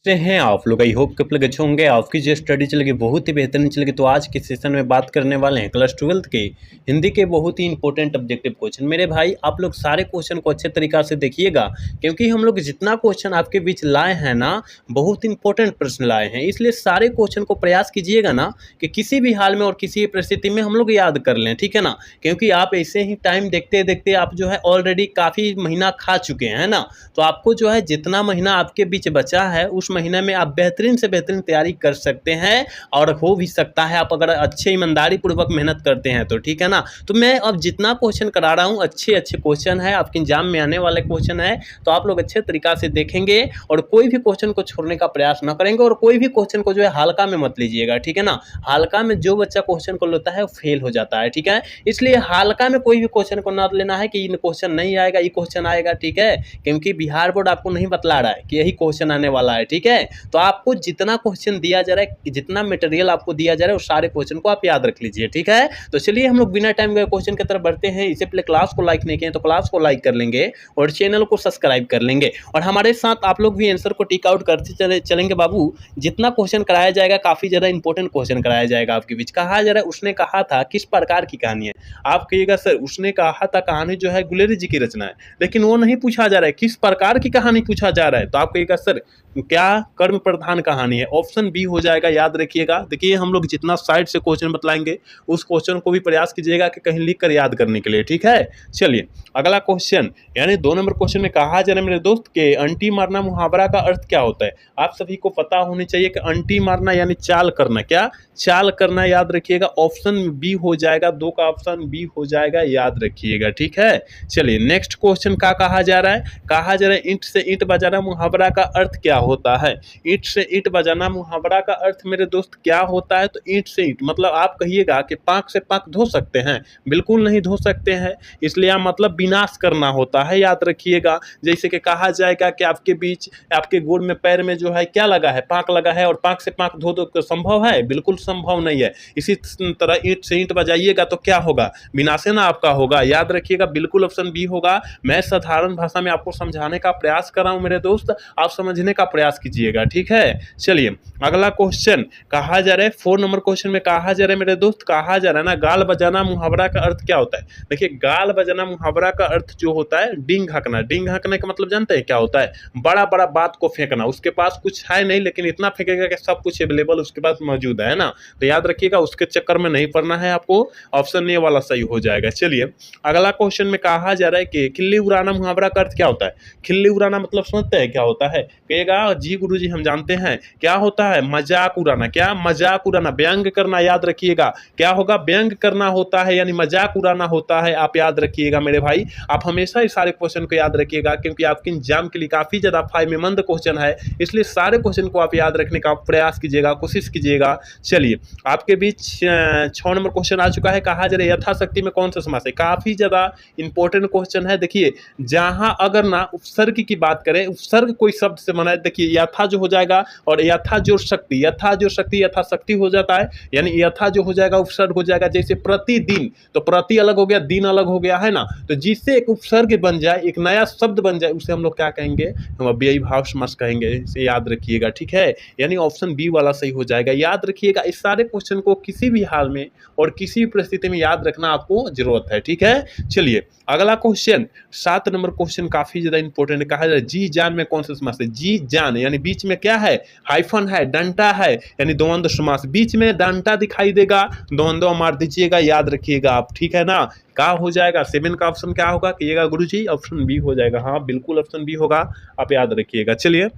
कैसे हैं आप लोग। आई होप कि आप लोग अच्छे होंगे। आपकी जो स्टडी चलेगी बहुत ही बेहतरीन चलेगी। तो आज के सेशन में बात करने वाले हैं क्लास 12th के हिंदी के बहुत ही इंपॉर्टेंट ऑब्जेक्टिव क्वेश्चन। मेरे भाई आप लोग सारे क्वेश्चन को अच्छे तरीक़ा से देखिएगा, क्योंकि हम लोग जितना क्वेश्चन आपके बीच लाए हैं ना, बहुत इंपॉर्टेंट प्रश्न लाए हैं। इसलिए सारे क्वेश्चन को प्रयास कीजिएगा ना कि किसी भी हाल में और किसी भी परिस्थिति में हम लोग याद कर लें, ठीक है ना। क्योंकि आप ऐसे ही टाइम देखते देखते आप जो है ऑलरेडी काफ़ी महीना खा चुके हैं, है ना। तो आपको जो है जितना महीना आपके बीच बचा है उस महीने में आप बेहतरीन से बेहतरीन तैयारी कर सकते हैं, और हो भी सकता है आप अगर अच्छे ईमानदारी पूर्वक मेहनत करते हैं तो, ठीक है ना। तो मैं अब जितना क्वेश्चन करा रहा हूँ अच्छे अच्छे क्वेश्चन है, आपके एग्जाम में आने वाले क्वेश्चन है, तो आप लोग अच्छे तरीक़ा से देखेंगे और कोई भी क्वेश्चन को छोड़ने का प्रयास न करेंगे, और कोई भी क्वेश्चन को जो है हल्का में मत लीजिएगा, ठीक है ना। हल्का में जो बच्चा क्वेश्चन को लेता है वो फेल हो जाता है, ठीक है। इसलिए हल्का में कोई भी क्वेश्चन को न लेना है कि ये क्वेश्चन नहीं आएगा, ये क्वेश्चन आएगा, ठीक है। क्योंकि बिहार बोर्ड आपको नहीं बतला रहा है कि यही क्वेश्चन आने वाला है, ठीक है। तो आपको जितना क्वेश्चन दिया जा रहा है, जितना मटेरियल आपको दिया जा रहा है, उस सारे क्वेश्चन को आप याद रख लीजिए, ठीक है। तो चलिए हम लोग बिना टाइम गए क्वेश्चन की तरफ बढ़ते हैं। इससे पहले क्लास को लाइक नहीं किए तो क्लास को लाइक कर लेंगे और चैनल को सब्सक्राइब कर लेंगे, और हमारे साथ आप लोग भी आंसर को टिक आउट करते चलेंगे बाबू। जितना क्वेश्चन कराया जाएगा काफ़ी ज़्यादा इंपॉर्टेंट क्वेश्चन कराया जाएगा आपके बीच। कहा जा रहा है उसने कहा था किस प्रकार की कहानी है। आप कहिएगा सर उसने कहा था कहानी जो है गुलेरी जी की रचना है, लेकिन वो नहीं पूछा जा रहा है किस प्रकार की कहानी पूछा जा रहा है। तो आप कहिएगा सर क्या कर्म प्रधान कहानी है। ऑप्शन बी हो जाएगा, याद रखिएगा। देखिए हम लोग जितना साइड से क्वेश्चन बतलाएंगे उस क्वेश्चन को भी प्रयास कीजिएगा कि कहीं लिख कर याद करने के लिए, ठीक है। चलिए अगला क्वेश्चन, यानी 2 नंबर क्वेश्चन में कहा जा रहा है मेरे दोस्त के अंटी मारना मुहावरा का अर्थ क्या होता है। आप सभी को पता होनी चाहिए कि अंटी मारना यानी चाल करना, क्या चाल करना, याद रखिएगा। ऑप्शन बी हो जाएगा, 2 का ऑप्शन बी हो जाएगा, याद रखिएगा, ठीक है। चलिए नेक्स्ट क्वेश्चन क्या कहा जा रहा है। कहा जा रहा है ईंट से ईंट बजाना मुहावरा का अर्थ क्या होता है। ईंट से ईंट बजाना मुहावरा का अर्थ मेरे दोस्त क्या होता है। तो ईंट से ईंट मतलब आप कहिएगा कि पाक से पाक धो सकते हैं, बिल्कुल नहीं धो सकते हैं। इसलिए मतलब विनाश करना होता है, याद रखिएगा। जैसे कि कहा जाएगा कि आपके बीच आपके गोड़ में पैर में जो है क्या लगा है, पाक लगा है, और पाक से पाक धो दो संभव है, बिल्कुल संभव नहीं है। इसी तरह ईंट से ईंट बजाइएगा तो क्या होगा, विनाश ना आपका होगा, याद रखिएगा। बिल्कुल ऑप्शन बी होगा। मैं साधारण भाषा में आपको समझाने का प्रयास कर रहा हूं मेरे दोस्त, आप समझने का प्रयास कीजिएगा, ठीक है। चलिए अगला क्वेश्चन कहा जा रहा है 4 नंबर क्वेश्चन में कहा जा रहा है मेरे दोस्त, कहा जा रहा है ना गाल बजाना मुहावरा का अर्थ क्या होता है। देखिए गाल बजाना मुहावरा का अर्थ जो होता है डींग हकना। डींग हकने का मतलब जानते हैं क्या होता है, बड़ा बड़ा बात को फेंकना। उसके पास कुछ है नहीं लेकिन इतना फेंकेगा कि सब कुछ अवेलेबल उसके पास मौजूद है ना। तो याद रखिएगा उसके चक्कर में नहीं पड़ना है आपको, ऑप्शन ए वाला सही हो जाएगा। चलिए अगला क्वेश्चन में कहा जा रहा है कि खिल्ली उड़ाना मुहावरा का अर्थ क्या होता है। खिल्ली उड़ाना मतलब समझते हैं क्या होता है। कहेगा जी गुरुजी हम जानते हैं क्या होता है, मजाक उड़ाना। क्या मजाक उड़ाना, व्यंग करना, याद रखिएगा। क्या होगा, व्यंग करना होता है, यानी मजाक उड़ाना होता है, आप याद रखिएगा मेरे भाई। आप हमेशा इस सारे क्वेश्चन को याद रखिएगा, क्योंकि आपके एग्जाम के लिए काफी ज्यादा फायदेमंद क्वेश्चन है, इसलिए सारे क्वेश्चन को आप याद रखने का प्रयास कीजिएगा, कोशिश कीजिएगा। चलिए आपके बीच 6 नंबर क्वेश्चन आ चुका है। कहा जा रहा है यथाशक्ति में कौन सा समास है। काफी ज्यादा इंपॉर्टेंट क्वेश्चन है। देखिए जहां अगर ना उपसर्ग की बात करें, उपसर्ग कोई शब्द से बना है, देखिए यथा जो हो जाएगा, और यथा जो शक्ति, यथा जो शक्ति यथाशक्ति हो जाता है, यानी यथा जो हो जाएगा उपसर्ग हो जाएगा। जैसे प्रतिदिन, तो प्रति अलग हो गया, दिन अलग हो गया, है ना। तो जिससे एक उपसर्ग बन जाए, एक नया शब्द बन जाए, उसे हम लोग क्या कहेंगे, हम अव्ययी भाव समास कहेंगे। इसे याद रखिएगा, ठीक है। यानी ऑप्शन बी वाला सही हो जाएगा, याद रखिएगा। इस सारे क्वेश्चन को किसी भी हाल में और किसी भी परिस्थिति में याद रखना आपको जरूरत है, ठीक है। चलिए अगला क्वेश्चन 7 नंबर क्वेश्चन काफी ज्यादा इंपॉर्टेंट। कहा जाए जी जान में कौन सा समास है। जी जान यानी बीच में क्या है, हाइफन है, डंटा है, यानी द्वंद्व समास। बीच में डंटा दिखाई देगा, द्वंद्व मार दीजिएगा, याद रखिएगा आप, ठीक है ना। क्या हो जाएगा, 7 का ऑप्शन क्या होगा, कहिएगा गुरुजी ऑप्शन बी हो जाएगा। हाँ बिल्कुल ऑप्शन बी होगा, आप याद रखिएगा। चलिए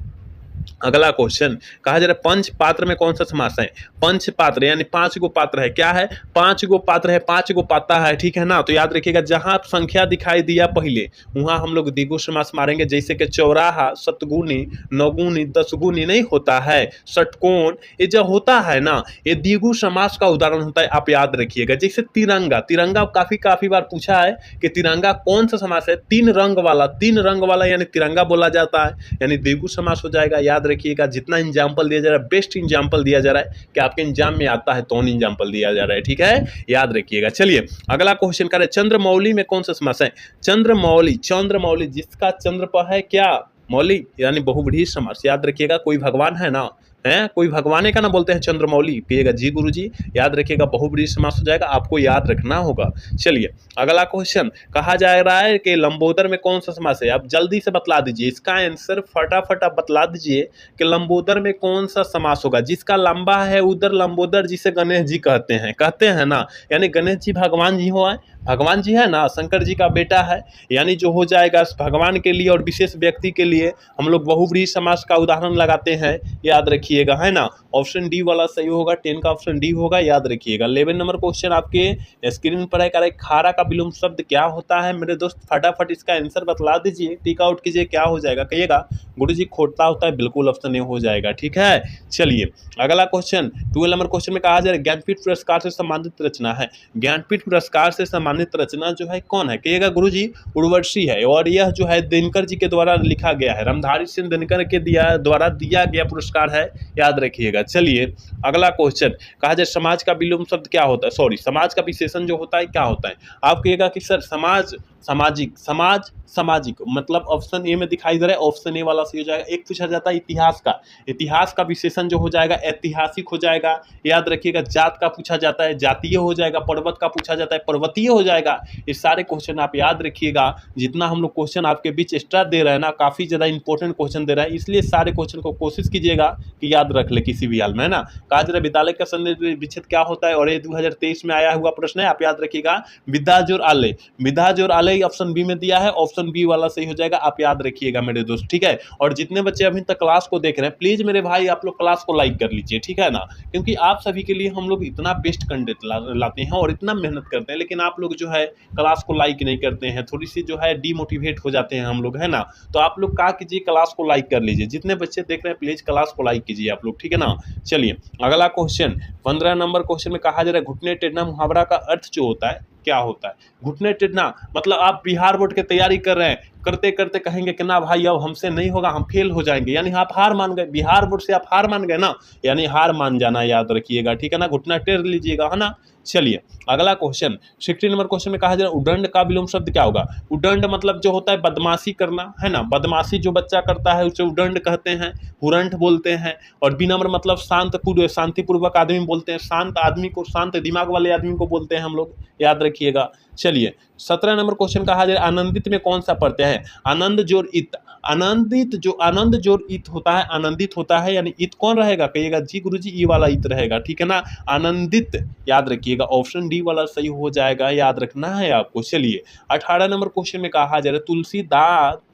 अगला क्वेश्चन कहा जा रहा है पंच पात्र में कौन सा समास है। पंच पात्र यानी 5 गो पात्र है, क्या है, 5 गो पात्र है, 5 गो पाता है, ठीक है ना। तो याद रखिएगा जहां संख्या दिखाई दिया पहले वहां हम लोग द्विगु समास मारेंगे। जैसे कि चौराहा, सतगुनी, नौगुनी, दसगुनी नहीं होता है, षटकोण, ये जो होता है ना, ये द्विगु समास का उदाहरण होता है, आप याद रखिएगा। जैसे तिरंगा, तिरंगा काफी बार पूछा है कि तिरंगा कौन सा समास है, 3 रंग वाला, 3 रंग वाला यानी तिरंगा बोला जाता है, यानी द्विगु समास हो जाएगा। याद रखिएगा जितना एग्जाम्पल दिया जा रहा है, बेस्ट एग्जाम्पल दिया जा रहा है कि आपके एग्जाम में आता है तो एग्जाम्पल दिया जा रहा है, ठीक है, याद रखिएगा। चलिए अगला क्वेश्चन करें, चंद्रमौली में कौन सा समास है। चंद्रमौली, चंद्रमौली जिसका चंद्र पर है क्या, मौली यानी बहुव्रीहि समास, याद रखिएगा। कोई भगवान है ना, है कोई भगवान है का ना बोलते हैं चंद्रमौली, कहिएगा जी गुरुजी, याद रखिएगा बहुव्रीहि समास हो जाएगा, आपको याद रखना होगा। चलिए अगला क्वेश्चन, कहा जा रहा है कि लंबोदर में कौन सा समास है, आप जल्दी से बतला दीजिए इसका आंसर, फटाफट आप बतला दीजिए कि लंबोदर में कौन सा समास होगा। जिसका लंबा है उधर लंबोदर, जिसे गणेश जी कहते हैं ना, यानी गणेश जी भगवान जी हो, भगवान जी है ना, शंकर जी का बेटा है, यानी जो हो जाएगा भगवान के लिए और विशेष व्यक्ति के लिए हम लोग बहुव्रीहि समास का उदाहरण लगाते हैं, याद रखिएगा, है ना। ऑप्शन डी वाला सही होगा, 10 का ऑप्शन डी होगा, याद रखिएगा। 11 नंबर क्वेश्चन आपके स्क्रीन पर है, खारा का विलोम शब्द क्या होता है। मेरे दोस्त फटाफट इसका आंसर बतला दीजिए, टिक आउट कीजिए, क्या हो जाएगा, कहिएगा गुरुजी खोटता होता है, बिल्कुल ऑप्शन ए हो जाएगा, ठीक है। चलिए अगला क्वेश्चन, 12 नंबर क्वेश्चन में कहा जा रहा है ज्ञानपीठ पुरस्कार से सम्मानित रचना है। ज्ञानपीठ पुरस्कार से सम्मानित रचना जो है कौन है, कहिएगा गुरुजी उर्वशी है, और यह जो है दिनकर जी के द्वारा लिखा गया है, रामधारी सिंह दिनकर के द्वारा दिया गया पुरस्कार है, याद रखिएगा। चलिए अगला क्वेश्चन, कहा जाए समाज का विलोम शब्द क्या होता है, सॉरी समाज का विशेषण जो होता है क्या होता है। आप कहिएगा कि सर समाज, सामाजिक, समाज सामाजिक, मतलब ऑप्शन ए में दिखाई दे रहा है, ऑप्शन ए वाला सही हो जाएगा। एक पूछा जाता है इतिहास का, इतिहास का विशेषण जो हो जाएगा ऐतिहासिक हो जाएगा, याद रखिएगा। जात का पूछा जाता है जातीय हो जाएगा, पर्वत का पूछा जाता है पर्वतीय हो जाएगा। ये सारे क्वेश्चन आप याद रखिएगा, जितना हम लोग क्वेश्चन आपके बीच एक्स्ट्रा दे रहे हैं ना, काफ़ी ज़्यादा इंपॉर्टेंट क्वेश्चन दे रहा है, इसलिए सारे क्वेश्चन को कोशिश कीजिएगा कि याद रख ले किसी भी हाल में, है ना। कहा जा रहा है विद्यालय का संदर्भ विच्छेद क्या होता है, और ये 2023 में आया हुआ प्रश्न है, आप याद रखिएगा विद्या जोर आलय, विद्या जोर आलय ऑप्शन बी में दिया है, ऑप्शन बी वाला सही हो जाएगा, आप याद रखिएगा मेरे दोस्त, ठीक है। और जितने बच्चे अभी तक क्लास को देख रहे हैं, प्लीज मेरे भाई आप लोग क्लास को लाइक कर लीजिए, ठीक है ना, क्योंकि आप सभी के लिए हम लोग इतना बेस्ट कंटेंट लाते हैं और इतना मेहनत करते हैं, लेकिन आप लोग जो है क्लास को लाइक नहीं करते हैं, थोड़ी सी जो है डीमोटिवेट हो जाते हैं हम लोग, है ना। तो आप लोग क्या कीजिए, क्लास को लाइक कर लीजिए, जितने बच्चे देख रहे हैं प्लीज क्लास को लाइक कीजिए आप लोग, ठीक है ना। चलिए अगला क्वेश्चन, 15 नंबर क्वेश्चन में कहा जा रहा है घुटने टेढ़ना मुहावरा का अर्थ जो होता है क्या होता है। घुटने टेढ़ना मतलब आप बिहार बोर्ड की तैयारी कर रहे हैं, करते करते कहेंगे कि ना भाई अब हमसे नहीं होगा, हम फेल हो जाएंगे, यानी आप हार मान गए, बिहार बोर्ड से आप हार मान गए ना, यानी हार मान जाना, याद रखिएगा, ठीक है ना, घुटना टेढ़ लीजिएगा, है ना। चलिए अगला क्वेश्चन, 16 नंबर क्वेश्चन में कहा जा रहा है उद्दंड का विलोम शब्द क्या होगा। उद्दंड मतलब जो होता है बदमाशी करना, है ना, बदमाशी जो बच्चा करता है उसे उद्दंड कहते हैं, हुरंठ बोलते हैं। और विनम्र मतलब शांतिपूर्वक आदमी बोलते हैं, शांत आदमी को, शांत दिमाग वाले आदमी को बोलते हैं हम लोग, याद रखिएगा। चलिए 17 नंबर क्वेश्चन कहा जाए आनंदित में कौन सा प्रत्यय है। आनंद जोर इत, आनंदित जो आनंद जोर इत होता है, आनंदित होता है, यानी इत कौन रहेगा, कहिएगा जी गुरुजी ई वाला इत रहेगा, ठीक है ना, आनंदित, याद रखिएगा, ऑप्शन डी वाला सही हो जाएगा, याद रखना है आपको। चलिए 18 नंबर क्वेश्चन में कहा जा रहा है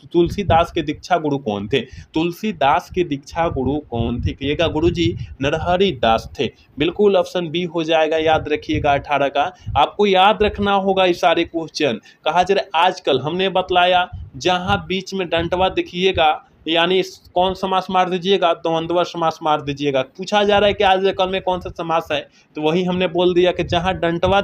तुलसीदास के दीक्षा गुरु कौन थे। तुलसीदास के दीक्षा गुरु कौन थे, कहिएगा गुरुजी नरहरि दास थे, बिल्कुल ऑप्शन बी हो जाएगा, याद रखिएगा 18 का। आपको याद रखना होगा ये सारे क्वेश्चन। कहा जा रहा है आजकल हमने बतलाया जहां बीच में डंटवा दिखिएगा यानी कौन समास मार दीजिएगा, द्वंद्व समास मार दीजिएगा। पूछा जा रहा है कि आजकल में कौन सा समास है, तो वही हमने बोल दिया कि जहां डंटवा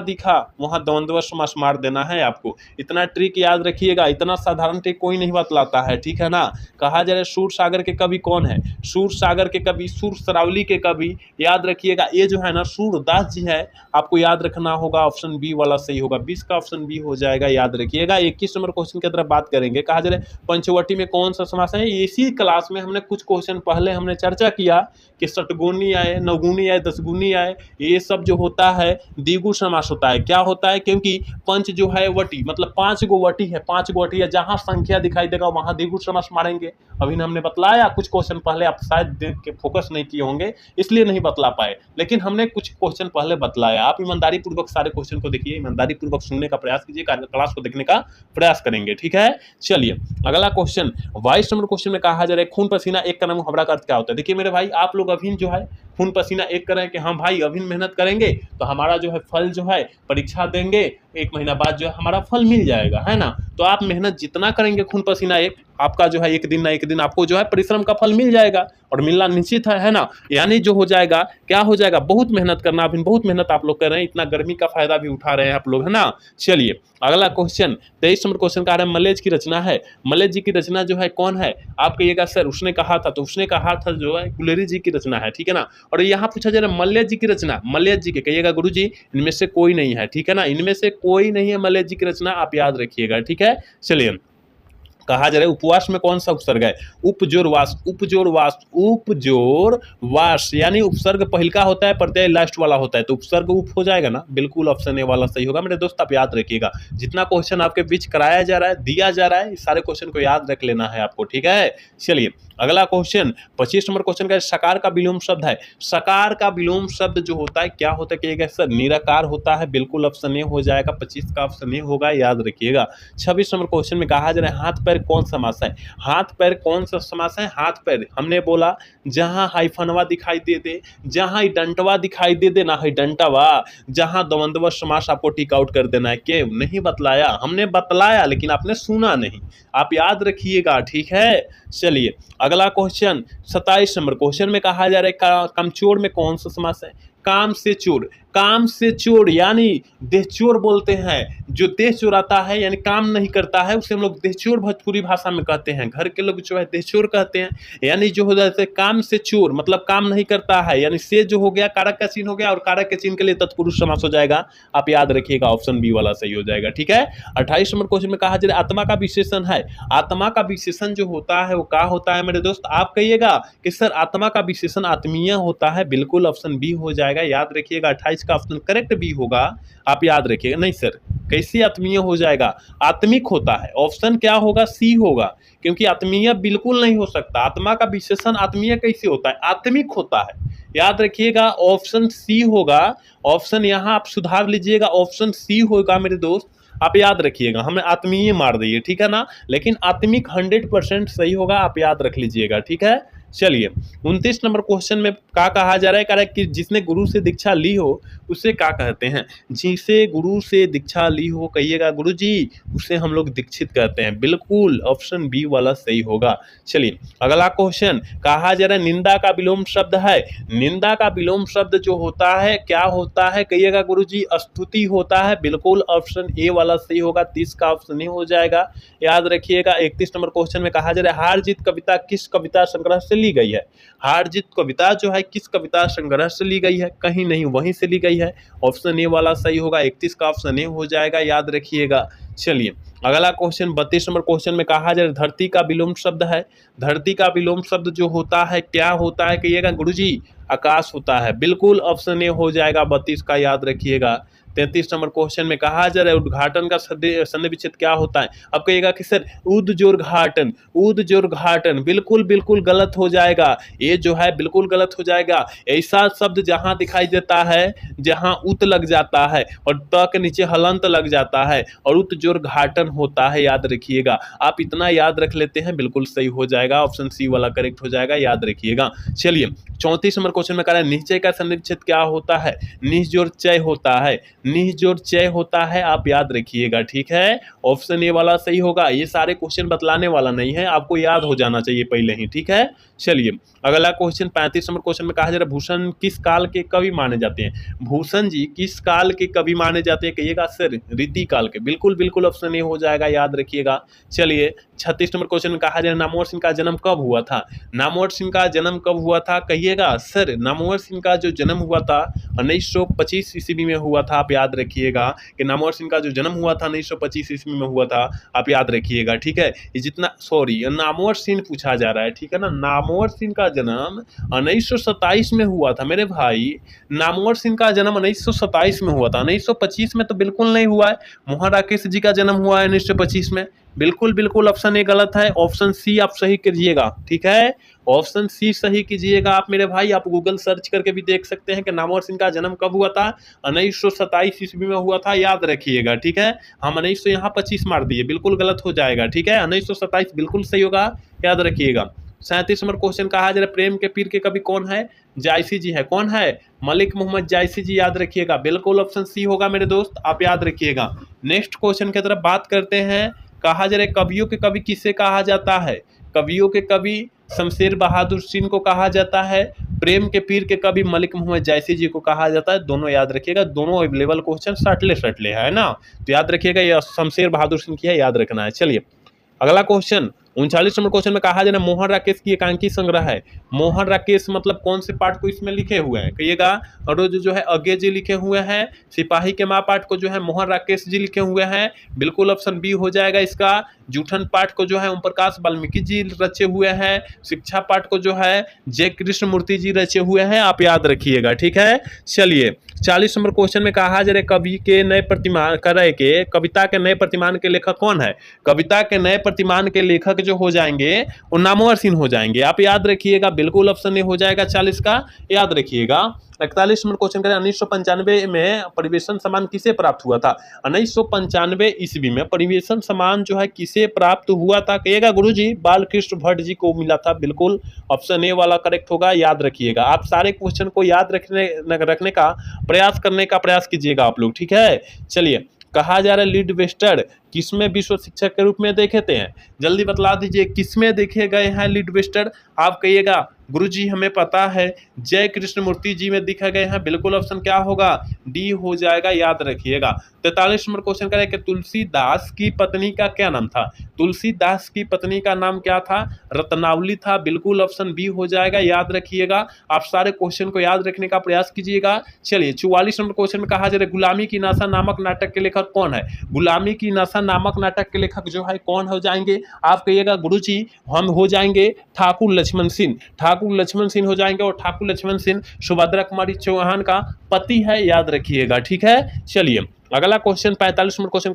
दिखा वहां द्वंद्व समास मार देना है आपको। इतना ट्रिक याद रखिएगा, इतना साधारण ट्रिक कोई नहीं बतलाता है, ठीक है ना। कहा जा रहा है सूर सागर के कवि कौन है। सूर सागर के कवि, सूर सरावली के कवि, याद रखिएगा, ये जो है ना सूरदास जी है, आपको याद रखना होगा, ऑप्शन बी वाला सही होगा, 20 का ऑप्शन बी हो जाएगा, याद रखिएगा। 21 नंबर क्वेश्चन की तरफ बात करेंगे। कहा जा रहा है पंचवटी में कौन सा समास है। इसी क्लास में हमने कुछ क्वेश्चन पहले हमने चर्चा किया कि षटगुणी आए, नवगुणी आए, दसगुणी आए, ये सब जो होता है द्विगु समास होता है। क्या होता है, क्योंकि पंच जो है वटी मतलब 5 गो वटी है, 5 गो वटी है, जहां संख्या दिखाई देगा वहां द्विगु समास मारेंगे। अभी हमने बतलाया कुछ क्वेश्चन पहले, आप शायद देख के फोकस नहीं किए होंगे इसलिए नहीं बतला पाए, लेकिन हमने कुछ क्वेश्चन पहले बतलाया। आप ईमानदारी पूर्वक सारे क्वेश्चन को देखिए, ईमानदारी पूर्वक सुनने का प्रयास कीजिए, क्लास को देखने का प्रयास करेंगे, ठीक है। चलिए अगला क्वेश्चन 22 नंबर क्वेश्चन में कहा जा रहा है खून पसीना एक का मुहावरा का अर्थ क्या होता है। देखिए मेरे भाई, आप लोग अभी जो है खून पसीना एक करें कि हाँ भाई अभी मेहनत करेंगे तो हमारा जो है फल जो है परीक्षा देंगे 1 महीना बाद जो है हमारा फल मिल जाएगा, है ना। तो आप मेहनत जितना करेंगे खून पसीना एक, आपका जो है एक दिन ना एक दिन आपको जो है परिश्रम का फल मिल जाएगा और मिलना निश्चित है ना। यानी जो हो जाएगा, क्या हो जाएगा, बहुत मेहनत करना, अभी बहुत मेहनत आप लोग कर रहे हैं, इतना गर्मी का फायदा भी उठा रहे हैं आप लोग, है ना। चलिए अगला क्वेश्चन 23 नंबर क्वेश्चन का मल्लेज की रचना है। मल्लेज जी की रचना जो है कौन है। आप कहिएगा सर उसने कहा था, तो उसने कहा था जो है गुलेरी जी की रचना है, ठीक है ना। और यहाँ पूछा जा रहा है मल्लेज जी की रचना, मल्लेज जी के, कहिएगा गुरुजी इनमें से कोई नहीं है, ठीक है ना, इनमें से कोई नहीं है मल्लेज जी की रचना, आप याद रखिएगा, ठीक है। चलिए कहा जा रहा है उपवास में कौन सा उपसर्ग है? उपजोरवास, उपजोरवास, उपजोरवास, यानी उपसर्ग पहिलका होता है, प्रत्यय लास्ट वाला होता है, तो उपसर्ग उप हो जाएगा ना। बिल्कुल ऑप्शन ए वाला सही होगा मेरे दोस्त, आप याद रखिएगा। जितना क्वेश्चन आपके बीच कराया जा रहा है, दिया जा रहा है, इस सारे क्वेश्चन को याद रख लेना है आपको, ठीक है। चलिए अगला क्वेश्चन 25 नंबर क्वेश्चन का सकार का विलोम शब्द है। सकार का विलोम शब्द जो होता है क्या होता है कहिएगा सर? निराकार होता है, बिल्कुल ऑप्शन ए हो जाएगा, 25 का ऑप्शन ए होगा, याद रखिएगा। 26 नंबर क्वेश्चन में कहा जा रहा है हाथ पैर कौन समास है? हाथ पैर कौन सा समास है? हाथ पैर हमने बोला जहां हाइफनवा दिखाई दे दे, जहां डंटवा दिखाई दे दे ना, डंटवा, जहां द्वंद्व समास आपको टिक आउट कर देना है। क्यों नहीं बतलाया? हमने बतलाया लेकिन आपने सुना नहीं, आप याद रखिएगा, ठीक है। चलिए अगला क्वेश्चन 27 नंबर क्वेश्चन में कहा जा रहा है कामचोर में कौन सा समास है? काम से चोर, काम से चोर यानी देहचोर बोलते हैं, जो देह चोराता है यानी काम नहीं करता है उसे हम लोग देहचोर भोजपुरी भाषा में कहते हैं। घर के लोग जो है देहचोर कहते हैं, यानी जो हो जाता है काम से चोर मतलब काम नहीं करता है, यानी से जो हो गया कारक का चिन्ह हो गया और कारक के चिन्ह के लिए तत्पुरुष समास हो जाएगा। आप याद रखिएगा, ऑप्शन बी वाला सही हो जाएगा, ठीक है। 28 नंबर क्वेश्चन में कहा जा रहा है आत्मा का विशेषण है। आत्मा का विशेषण जो होता है वो क्या होता है मेरे दोस्त? आप कहिएगा कि सर आत्मा का विशेषण आत्मीय होता है, बिल्कुल ऑप्शन बी हो जाएगा, याद रखिएगा। 28 का ऑप्शन करेक्ट बी होगा, आप याद रखिएगा। नहीं सर कैसे आत्मीय हो जाएगा? आत्मिक होता है, ऑप्शन क्या होगा? सी होगा, क्योंकि आत्मीय बिल्कुल नहीं हो सकता। आत्मा का विशेषण आत्मीय कैसे होता है? आत्मिक होता है, याद रखिएगा, ऑप्शन सी होगा। ऑप्शन यहां आप सुधार लीजिएगा, ऑप्शन सी होगा मेरे दोस्त, आप याद रखिएगा। हमें आत्मीय मार दिए, ठीक है ना, लेकिन आत्मिक 100% सही होगा, आप याद रख लीजिएगा, ठीक है। चलिए 29 नंबर क्वेश्चन में क्या कहा जा रहा है कि जिसने गुरु से दीक्षा ली हो उसे क्या कहते हैं? जिसे गुरु से दीक्षा ली हो कहिएगा गुरु जी, उसे हम लोग दीक्षित कहते हैं, बिल्कुल ऑप्शन बी वाला सही होगा। चलिए अगला क्वेश्चन कहा जा रहा है निंदा का विलोम शब्द है। निंदा का विलोम शब्द जो होता है क्या होता है कहिएगा गुरु जी? स्तुति होता है, बिल्कुल ऑप्शन ए वाला सही होगा, 30 का ऑप्शन ए हो जाएगा, याद रखिएगा। 31 नंबर क्वेश्चन में कहा जा रहा है हार जीत कविता किस कविता संग्रह से ली गई है? हार जीत कविता जो है किस कविता संग्रह से ली गई है? कहीं नहीं, वहीं से ली गई है, ऑप्शन ए वाला सही होगा, 31 का ऑप्शन ए हो जाएगा, याद रखिएगा। चलिए अगला क्वेश्चन 32 नंबर क्वेश्चन में कहा जाए धरती का विलोम शब्द है। धरती का विलोम शब्द जो होता है क्या होता है कहिएगा गुरुजी? आकाश होता है, बिल्कुल ऑप्शन ए हो जाएगा, 32 का याद रखिएगा। 33 नंबर क्वेश्चन में कहा जा रहा है उद्घाटन का संधि विच्छेद क्या होता है? अब कहिएगा कि सर उद्घाटन, उद्घाटन, बिल्कुल बिल्कुल गलत हो जाएगा, ये जो है बिल्कुल गलत हो जाएगा। ऐसा शब्द जहां दिखाई देता है जहां उत लग जाता है और त के नीचे हलंत लग जाता है और उद्घाटन होता है, याद रखिएगा। आप इतना याद रख लेते हैं बिल्कुल सही हो जाएगा, ऑप्शन सी वाला करेक्ट हो जाएगा, याद रखिएगा। चलिए 34 नंबर क्वेश्चन में कह रहा है निश्चय का संधि विच्छेद क्या होता है? निश्चय चय होता है, निश्चय चय होता है, आप याद रखिएगा, ठीक है। ऑप्शन ए वाला सही होगा। ये सारे क्वेश्चन बतलाने वाला नहीं है, आपको याद हो जाना चाहिए पहले ही, ठीक है। चलिए अगला क्वेश्चन 35 नंबर क्वेश्चन में कहा जा रहा है भूषण किस काल के कवि माने जाते हैं? भूषण जी किस काल के कवि माने जाते हैं कहिएगा सर? रीति काल के, बिल्कुल बिल्कुल ऑप्शन ए हो जाएगा, याद रखिएगा। चलिए 36 नंबर क्वेश्चन में कहा जा रहा है नामवर सिंह का जन्म कब हुआ था? नामवर सिंह का जन्म कब हुआ था कहिएगा सर? नामवर सिंह का जो जन्म हुआ था 1925 ईस्वी में हुआ था, आप याद रखिएगा कि नामवर सिंह का जो जन्म हुआ था 1925 ईस्वी में हुआ था, आप याद रखिएगा, ठीक है। ये जितना सॉरी नामवर सिंह पूछा जा रहा है, ठीक है ना। नामवर सिंह का जन्म 1927 में हुआ था मेरे भाई, नामवर सिंह का जन्म 1927 में हुआ था, 1925 में तो बिल्कुल नहीं हुआ है। मोहन राकेश जी का जन्म हुआ है 1925 में, बिल्कुल बिल्कुल ऑप्शन ए गलत है, ऑप्शन सी आप सही कीजिएगा, ठीक है। ऑप्शन सी सही कीजिएगा आप मेरे भाई। आप गूगल सर्च करके भी देख सकते हैं कि नामवर सिंह का जन्म कब हुआ था, 1927 ईस्वी में हुआ था, याद रखिएगा, ठीक है। हम 1900 यहाँ 25 मार दिए, बिल्कुल गलत हो जाएगा, ठीक है। 1927 बिल्कुल सही होगा, याद रखिएगा। 37 नंबर क्वेश्चन कहा जा रहा है प्रेम के पीर के कवि कौन है? जायसी जी है, कौन है? मलिक मोहम्मद जायसी जी, याद रखिएगा, बिल्कुल ऑप्शन सी होगा मेरे दोस्त, आप याद रखिएगा। नेक्स्ट क्वेश्चन की तरफ बात करते हैं। कहा जा रहा है कवियों के कवि किसे कहा जाता है? कवियों के कवि शमशेर बहादुर सिंह को कहा जाता है, प्रेम के पीर के कवि मलिक मोहम्मद जायसी जी को कहा जाता है। दोनों याद रखिएगा, दोनों अवेलेबल क्वेश्चन सटले है ना, तो याद रखिएगा ये शमशेर बहादुर सिंह की है, याद रखना है। चलिए अगला क्वेश्चन 39 नंबर क्वेश्चन में कहा जा रहा है मोहन राकेश की एकांकी संग्रह है। मोहन राकेश मतलब कौन से पाठ को इसमें लिखे हुए हैं, कहिएगा। और जो है अज्ञे जी लिखे हुए हैं। सिपाही के माँ पाठ को जो है मोहन राकेश जी लिखे हुए हैं, बिल्कुल ऑप्शन बी हो जाएगा इसका। जूठन पाठ को जो है ओम प्रकाश वाल्मीकि जी रचे हुए हैं। शिक्षा पाठ को जो है जय कृष्ण मूर्ति जी रचे हुए हैं, आप याद रखिएगा, ठीक है। चलिए 40 नंबर क्वेश्चन में कहा जा रहा है कवि के नए प्रतिमान करे के कविता के नए प्रतिमान के लेखक कौन है। कविता के नए प्रतिमान के लेखक जो हो जाएंगे वो नामवर सिंह हो जाएंगे, आप याद रखिएगा, बिल्कुल ऑप्शन ए हो जाएगा 40 का, याद रखिएगा। 41 नंबर क्वेश्चन करें 1995 में परिवेशन सम्मान किसे प्राप्त हुआ था। 1995 ईस्वी में परिवेशन सम्मान जो है किसे प्राप्त हुआ था, कहिएगा गुरुजी बालकृष्ण भट्ट जी को मिला था, बिल्कुल ऑप्शन ए वाला करेक्ट होगा, याद रखिएगा। आप सारे क्वेश्चन को याद रखने का प्रयास करने का प्रयास कीजिएगा आप लोग, ठीक है। चलिए कहा जा रहा है लीड वेस्टर किसमें विश्व शिक्षक के रूप में देखे थे हैं, जल्दी बतला दीजिए किसमें देखे गए हैं लीड वेस्टर। आप कहिएगा गुरुजी हमें पता है जय कृष्ण मूर्ति जी में दिखे गए हैं, बिल्कुल ऑप्शन क्या होगा, डी हो जाएगा, याद रखिएगा। 43 नंबर क्वेश्चन करें कि तुलसीदास की पत्नी का क्या नाम था। तुलसीदास की पत्नी का नाम क्या था, रत्नावली था, बिल्कुल ऑप्शन बी हो जाएगा, याद रखिएगा। आप सारे क्वेश्चन को याद रखने का प्रयास कीजिएगा। चलिए 44 नंबर क्वेश्चन में कहा जा रहा है गुलामी की नासा नामक नाटक के लेखक कौन है। गुलामी की नासा नामक नाटक के लेखक जो है कौन हो जाएंगे, आप कहिएगा गुरुजी हम हो जाएंगे ठाकुर लक्ष्मण सिंह। ठाकुर लक्ष्मण सिंह हो जाएंगे, और ठाकुर लक्ष्मण सिंह सुभद्रा कुमारी चौहान का पति है, याद रखिएगा, ठीक है। चलिए अगला क्वेश्चन 45 नंबर क्वेश्चन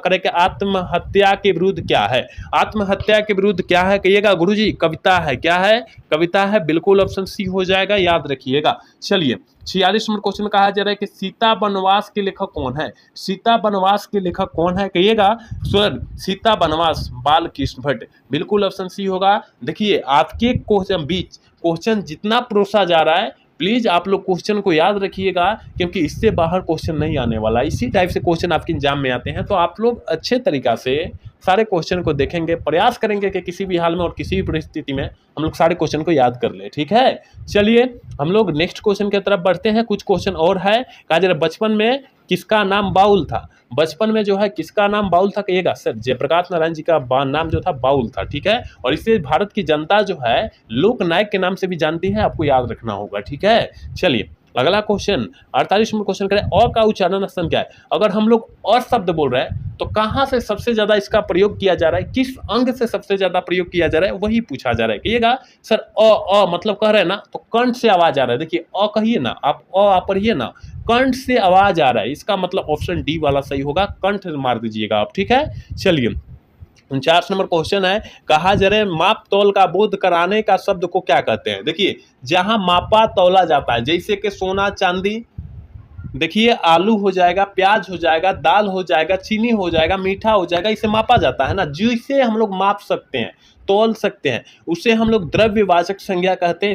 करें कि आत्महत्या के विरुद्ध क्या है। आत्महत्या के विरुद्ध क्या है, कहिएगा गुरुजी कविता है, क्या है, कविता है, बिल्कुल ऑप्शन सी हो जाएगा, याद रखिएगा। चलिए 46 नंबर क्वेश्चन में कहा जा रहा है कि सीता वनवास के लेखक कौन है। सीता वनवास के लेखक कौन है, कहिएगा सर सीता वनवास बालकृष्ण भट्ट, बिल्कुल ऑप्शन सी होगा। देखिए आपके क्वेश्चन जितना परोसा जा रहा है, प्लीज आप लोग क्वेश्चन को याद रखिएगा, क्योंकि इससे बाहर क्वेश्चन नहीं आने वाला। इसी टाइप से क्वेश्चन आपके एग्जाम में आते हैं, तो आप लोग अच्छे तरीका से सारे क्वेश्चन को देखेंगे, प्रयास करेंगे कि किसी भी हाल में और किसी भी परिस्थिति में हम लोग सारे क्वेश्चन को याद कर ले, ठीक है। चलिए हम लोग नेक्स्ट क्वेश्चन की तरफ बढ़ते हैं। कुछ क्वेश्चन और है, कहा जरा बचपन में किसका नाम बाउल था। बचपन में जो है किसका नाम बाउल था, कहिएगा सर जयप्रकाश नारायण जी का नाम जो था बाउल था, ठीक है। और इसे भारत की जनता जो है लोक नायक के नाम से भी जानती है, आपको याद रखना होगा, ठीक है। चलिए अगला क्वेश्चन 48 नंबर क्वेश्चन करें अ का उच्चारण स्थान क्या है। अगर हम लोग अ शब्द बोल रहे हैं तो कहाँ से सबसे ज्यादा इसका प्रयोग किया जा रहा है, किस अंग से सबसे ज्यादा प्रयोग किया जा रहा है, वही पूछा जा रहा है। कहिएगा सर अ मतलब कह रहे हैं ना, तो कंठ से आवाज आ रहा है। देखिए अ कहिए ना, आप पढ़िए ना, कंठ से आवाज आ रहा है, इसका मतलब ऑप्शन डी वाला सही होगा, कंठ मार दीजिएगा आप, ठीक है। चलिए 49 नंबर क्वेश्चन है, कहा जा रहा है माप तौल का बोध कराने का शब्द को क्या कहते हैं। देखिए जहां मापा तौला जाता है, जैसे कि सोना चांदी, देखिए आलू हो जाएगा, प्याज हो जाएगा, दाल हो जाएगा, चीनी हो जाएगा, मीठा हो जाएगा, इसे मापा जाता है ना, जिसे हम लोग माप सकते हैं, तौल सकते हैं, उसे हम लोग द्रव्यवाचक संज्ञा कहते हैं।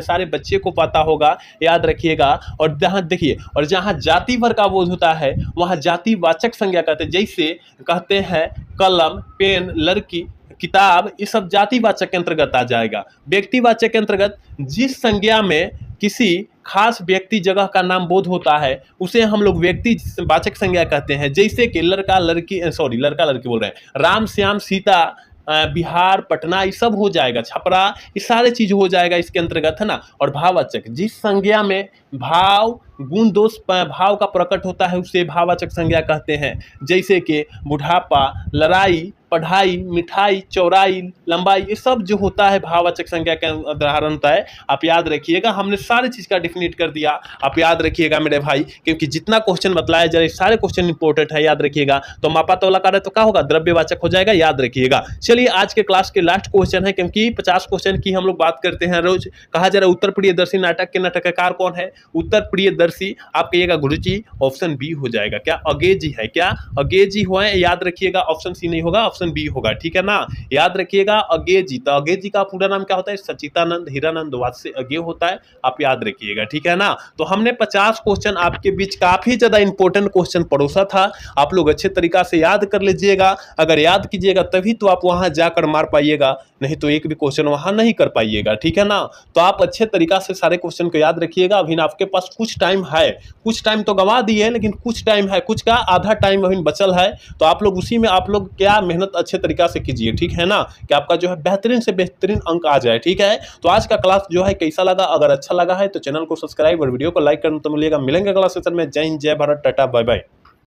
सारे बच्चे को पता होगा, याद रखिएगा। और जहाँ देखिए, और जहाँ जाति वर्ग का बोध होता है वहाँ जातिवाचक संज्ञा कहते हैं, जैसे कहते हैं कलम, पेन, लड़की, किताब, ये सब जातिवाचक के अंतर्गत आ जाएगा। व्यक्तिवाचक के अंतर्गत जिस संज्ञा में किसी खास व्यक्ति जगह का नाम बोध होता है उसे हम लोग व्यक्तिवाचक संज्ञा कहते हैं। जैसे कि लड़का लड़की बोल रहे हैं, राम श्याम सीता, बिहार, पटना, ये सब हो जाएगा, छपरा, ये सारे चीज हो जाएगा इसके अंतर्गत, है ना। और भाववाचक जिस संज्ञा में भाव गुण दोष भाव का प्रकट होता है उसे भाववाचक संज्ञा कहते हैं। जैसे कि बुढ़ापा, लड़ाई, पढ़ाई, मिठाई, चौड़ाई, लंबाई, ये सब जो होता है भाववाचक संज्ञा का उदाहरण होता है। आप याद रखिएगा, हमने सारी चीज का डिफिनेट कर दिया, आप याद रखिएगा मेरे भाई, क्योंकि जितना क्वेश्चन बतलाया जा रहा है सारे क्वेश्चन इंपॉर्टेंट है, याद रखिएगा। तो मापा तौला कर तो क्या होगा, द्रव्यवाचक हो जाएगा, याद रखिएगा। चलिए आज के क्लास के लास्ट क्वेश्चन है, क्योंकि 50 क्वेश्चन की हम लोग बात करते हैं रोज। कहा जा रहा है उत्तर प्रियदर्शी नाटक के नाटककार कौन है। उत्तर प्रियदर्शी आप कहिएगा गुरुजी ऑप्शन बी हो जाएगा, क्या अगेजी है, क्या अगेजी हुआ है, याद रखिएगा, ऑप्शन सी नहीं होगा, ऑप्शन बी होगा, ठीक है ना। याद रखिएगा अगेजी, तो अगेजी का पूरा नाम क्या होता है, सचितानंद हीरानंद वात्स्य अगे होता है, आप याद रखिएगा, ठीक है ना। तो हमने 50 क्वेश्चन आपके बीच काफी ज्यादा इंपॉर्टेंट क्वेश्चन परोसा था, आप लोग अच्छे तरीका से याद कर लीजिएगा। अगर याद कीजिएगा तभी तो आप वहां जाकर मार पाइएगा, नहीं तो एक भी क्वेश्चन वहां नहीं कर पाइएगा, ठीक है ना। तो आप अच्छे तरीका से सारे क्वेश्चन को याद रखिएगा। अभी आपके पास कुछ टाइम टाइम है, कुछ टाइम तो गंवा दिए लेकिन कुछ टाइम है, कुछ का आधा टाइम अभी बचल है, तो आप लोग उसी में आप लोग क्या मेहनत अच्छे तरीका से कीजिए, ठीक है ना, कि आपका जो है बेहतरीन से बेहतरीन अंक आ जाए, ठीक है। तो आज का क्लास जो है कैसा लगा, अगर अच्छा लगा है तो चैनल को सब्सक्राइब और वीडियो को लाइक करना तो मिलेगा। मिलेंगे अगला सेशन में। जय हिंद, जय भारत, टाटा, बाय बाय।